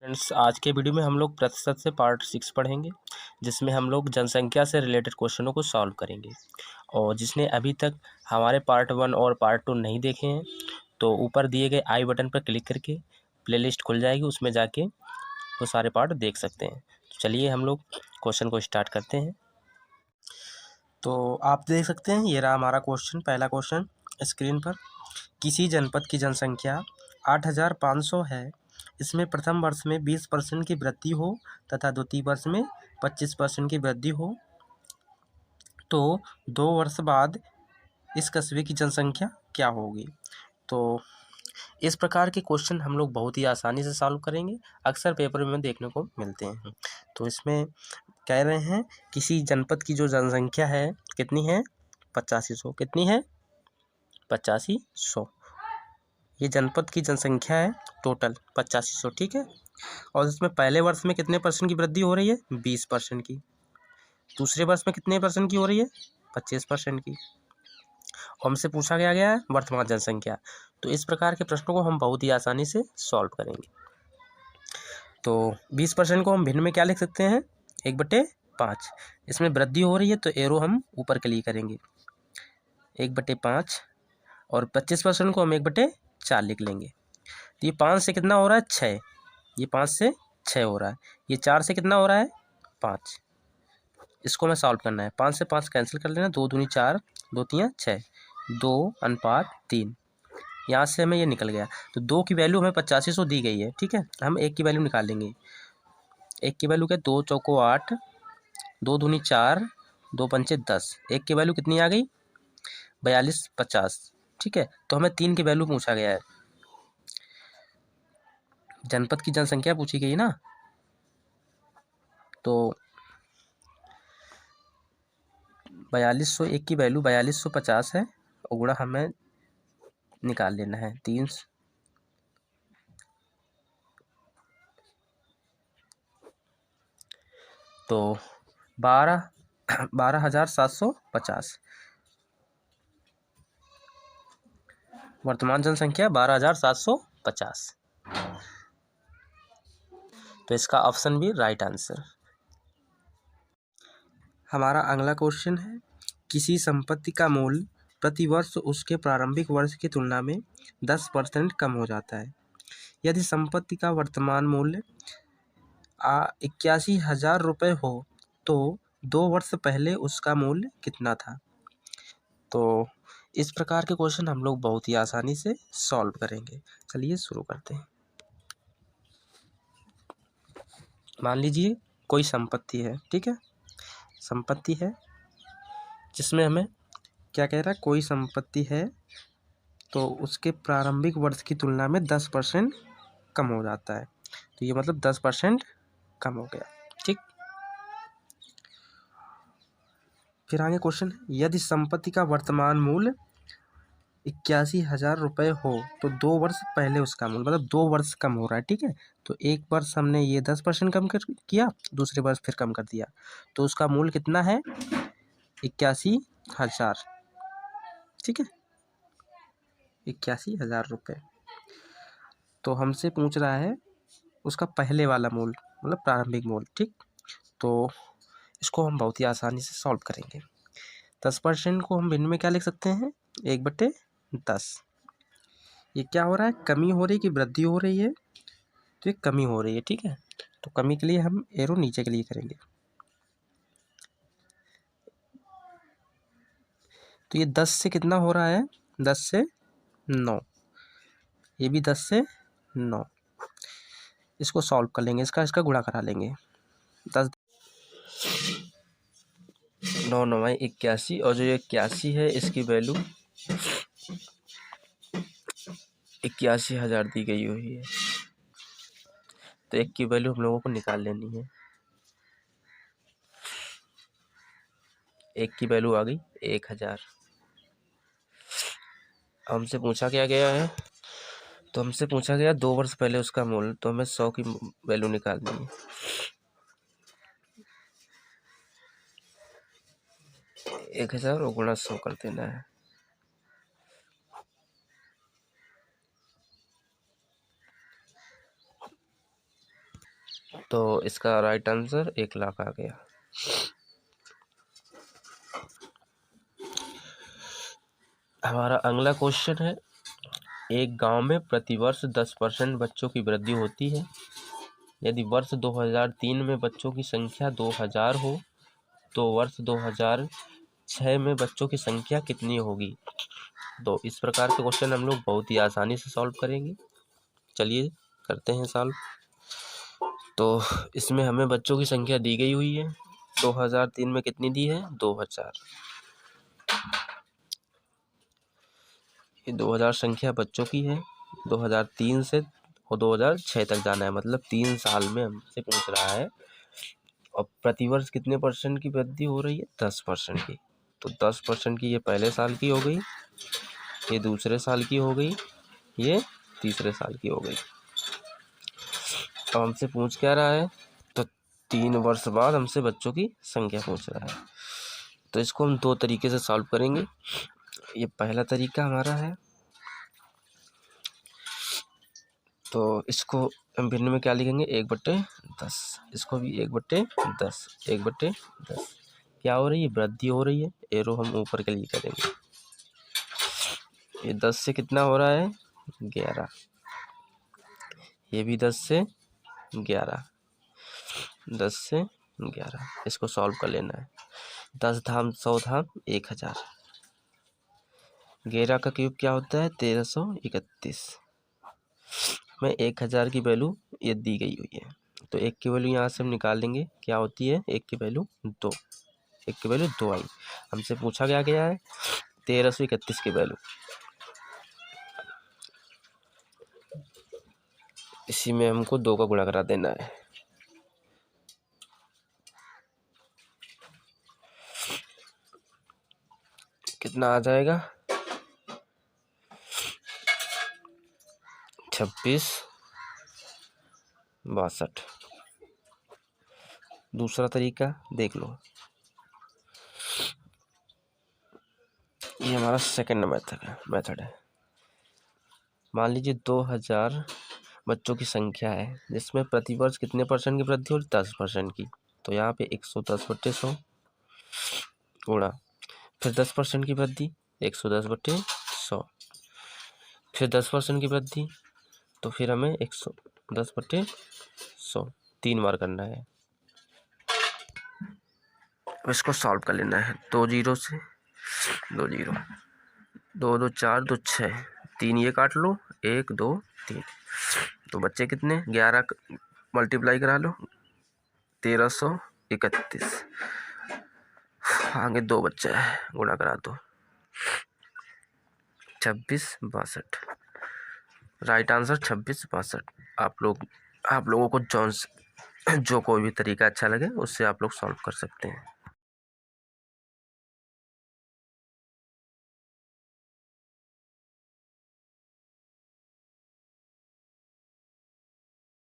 Friends, आज के video में हम लोग प्रतिशत से पार्ट 6 पढ़ेंगे, जिसमें हम लोग जनसंख्या से रिलेटेड क्वेश्चनों को सॉल्व करेंगे। और जिसने अभी तक हमारे पार्ट 1 और पार्ट 2 नहीं देखे हैं, तो ऊपर दिए गए आई बटन पर क्लिक करके प्लेलिस्ट खुल जाएगी, उसमें जाके वो सारे पार्ट देख सकते हैं। तो चलिए हम लोग क्वेश्चन को स्टार्ट करते हैं। तो आप देख सकते हैं, ये रहा हमारा क्वेश्चन। पहला क्वेश्चन स्क्रीन पर। किसी जनपद की जनसंख्या 8,500 है। इसमें प्रथम वर्ष में 20% की वृद्धि हो तथा द्वितीय वर्ष में 25% की वृद्धि हो, तो 2 वर्ष बाद इस कस्बे की जनसंख्या क्या होगी। तो इस प्रकार के क्वेश्चन हम लोग बहुत ही आसानी से सॉल्व करेंगे, अक्सर पेपर में देखने को मिलते हैं। तो इसमें कह रहे हैं किसी जनपद की जो जनसंख्या है कितनी है, 8500। कितनी है, 8500। ये जनपद की जनसंख्या है टोटल 8500, ठीक है। और इसमें पहले वर्ष में कितने परसेंट की वृद्धि हो रही है, 20% की। दूसरे वर्ष में कितने परसेंट की हो रही है, 25% की। और हमसे पूछा गया है वर्तमान जनसंख्या। तो इस प्रकार के प्रश्नों को हम बहुत ही आसानी से सॉल्व करेंगे। तो 20% को हम भिन्न में क्या लिख सकते हैं, 1/5। इसमें वृद्धि हो रही है तो एरो हम ऊपर क्लिक करेंगे, 1/5। और 25% को हम 1/4 लिख लेंगे। तो ये 5 से कितना हो रहा है, 6। ये 5 से 6 हो रहा है। ये 4 से कितना हो रहा है, 5। इसको हमें सॉल्व करना है। 5 से 5 कैंसिल कर लेना, 2 दूनी 4, 2 तियां 6, 2:3। यहाँ से हमें ये निकल गया। तो 2 की वैल्यू हमें 8500 दी गई है, ठीक है। हम 1 की वैल्यू निकाल लेंगे। 1 की वैल्यू क्या, 2 चौको 8, 2 दूनी 4, 2 पंचे 10। 1 की वैल्यू कितनी आ गई, 4250, ठीक है। तो हमें 3 की वैल्यू पूछा गया है, जनपद की जनसंख्या पूछी गई ना। तो 4200, 1 की वैल्यू 4250 है, और गुणा हमें निकाल लेना है 3। तो 12,750। वर्तमान जनसंख्या 12,750। तो इसका ऑप्शन भी राइट आंसर। हमारा अगला क्वेश्चन है, किसी संपत्ति का मूल्य प्रति वर्ष उसके प्रारंभिक वर्ष की तुलना में 10% कम हो जाता है। यदि संपत्ति का वर्तमान मूल्य 81,000 रुपये हो तो 2 वर्ष पहले उसका मूल्य कितना था। तो इस प्रकार के क्वेश्चन हम लोग बहुत ही आसानी से सॉल्व करेंगे। चलिए शुरू करते हैं। मान लीजिए कोई संपत्ति है, ठीक है। संपत्ति है जिसमें हमें क्या कह रहा है, कोई संपत्ति है तो उसके प्रारंभिक वर्ष की तुलना में 10% कम हो जाता है। तो ये मतलब 10% कम हो गया, ठीक। फिर आगे क्वेश्चन है, यदि संपत्ति का वर्तमान मूल्य 81,000 रुपये हो तो 2 वर्ष पहले उसका मूल्य, मतलब 2 वर्ष कम हो रहा है, ठीक है। तो एक वर्ष हमने ये 10% कम किया, दूसरे वर्ष फिर कम कर दिया, तो उसका मूल्य कितना है, 81,000, ठीक है। 81,000 रुपये। तो हमसे पूछ रहा है उसका पहले वाला मूल्य, मतलब प्रारंभिक मूल्य, ठीक। तो इसको हम बहुत ही आसानी से सॉल्व करेंगे। 10% को हम भिन्न में क्या लिख सकते हैं, 1/10। ये क्या हो रहा है, कमी हो रही है कि वृद्धि हो रही है, तो ये कमी हो रही है, ठीक है। तो कमी के लिए हम एरो नीचे के लिए करेंगे। तो ये 10 से कितना हो रहा है, 10 से 9। ये भी 10 से 9। इसको सॉल्व कर लेंगे, इसका गुणा करा लेंगे। 10 9 9 81, और जो 81 है इसकी वैल्यू 81,000 दी गई हुई है। तो 1 की वैल्यू हम लोगों को निकाल लेनी है। 1 की वैल्यू आ गई 1,000। हमसे पूछा क्या गया है, तो हमसे पूछा गया 2 वर्ष पहले उसका मूल्य, तो हमें 100 की वैल्यू निकालनी है। 1,000 और गुणा 100 कर देना है। तो इसका राइट आंसर 1 लाख आ गया। हमारा अगला क्वेश्चन है, एक गांव में प्रतिवर्ष 10% बच्चों की वृद्धि होती है। यदि वर्ष 2003 में बच्चों की संख्या 2000 हो तो वर्ष 2006 में बच्चों की संख्या कितनी होगी। तो इस प्रकार के क्वेश्चन हम लोग बहुत ही आसानी से सॉल्व करेंगे। चलिए करते हैं सॉल्व। तो इसमें हमें बच्चों की संख्या दी गई हुई है, 2003 में कितनी दी है, 2000। ये 2000 संख्या बच्चों की है, 2003 से और 2006 तक जाना है, मतलब 3 साल में हमसे पूछ रहा है। और प्रतिवर्ष कितने % की वृद्धि हो रही है, 10% की। तो 10% की ये पहले साल की हो गई, ये दूसरे साल की हो गई, ये तीसरे साल की हो गई। अब हमसे पूछ क्या रहा है, तो 3 वर्ष बाद हमसे बच्चों की संख्या पूछ रहा है। तो इसको हम 2 तरीके से सॉल्व करेंगे। ये पहला तरीका हमारा है, तो इसको हम भिन्न में क्या लिखेंगे, 1/10। इसको भी 1/10, 1/10। क्या हो रही है, वृद्धि हो रही है, एरो हम ऊपर के लिए करेंगे। ये 10 से कितना हो रहा है, 11। ये भी 10 से 11, 10 से 11। इसको सॉल्व कर लेना है। 10 धाम 100 धाम 1000। 11 का क्यूब क्या होता है, 1331 में 1000 की वैल्यू ये दी गई हुई है। तो 1 की वैल्यू यहाँ से हम निकाल लेंगे, क्या होती है, 1 की वैल्यू 2। 1 की वैल्यू 2 आई। हमसे पूछा गया है 1331 की वैल्यू। इसी में हमको 2 का गुणा करा देना है। कितना आ जाएगा, 2662। दूसरा तरीका देख लो, ये हमारा सेकंड मेथड है। मान लीजिए 2000 बच्चों की संख्या है, जिसमें प्रतिवर्ष कितने % की वृद्धि हो, 10% की। तो यहाँ पे 110/100 गुणा, फिर 10% की वृद्धि, 110/100, फिर 10% की वृद्धि, तो फिर हमें 110/100 3 बार करना है। इसको सॉल्व कर लेना है। 2 0 से 2 0, 2 2 4 2 6, 3 ये काट लो, 1 2 3। तो बच्चे कितने, 11 मल्टीप्लाई करा लो, 1331। आगे 2 बच्चा है, गुणा करा दो, 2662। Right answer 2662। आप लोगों को जो कोई भी तरीका अच्छा लगे उससे आप लोग सॉल्व कर सकते हैं।